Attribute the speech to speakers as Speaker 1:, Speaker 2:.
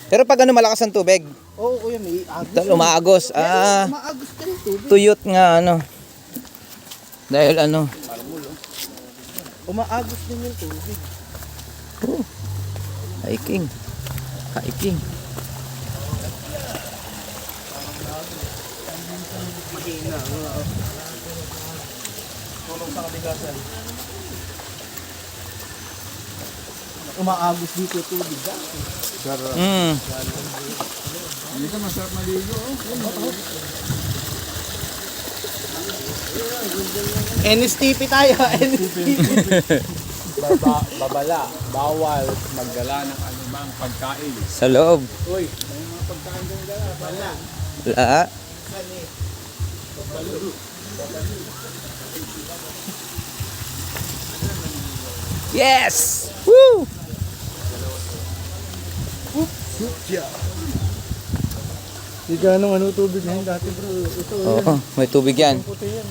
Speaker 1: Pero pag ano malakas ang tubig,
Speaker 2: Oo, kuya, may agos.
Speaker 1: umaagos.
Speaker 2: Maagos ka rin tubig.
Speaker 1: Tuyot nga ano. Dahil ano.
Speaker 2: Umaagos din yung tubig.
Speaker 1: Hiking. Hiking.
Speaker 2: Mahina. Tulong sa kabigasan. Umaagos dito yung tubig. Sarap.
Speaker 3: Hindi ka masarap maligo.
Speaker 2: NSTP tayo. NSTP.
Speaker 3: Babala, bawal magdala ng anumang pagkain.
Speaker 1: Sa loob.
Speaker 3: Uy, may mga pagkain kang dala.
Speaker 2: Wala.
Speaker 1: Wala. Yes! Woo!
Speaker 2: Hindi ka ano tubig na yun dati bro. Ito
Speaker 1: Oo, may tubig yan.
Speaker 2: puti yan.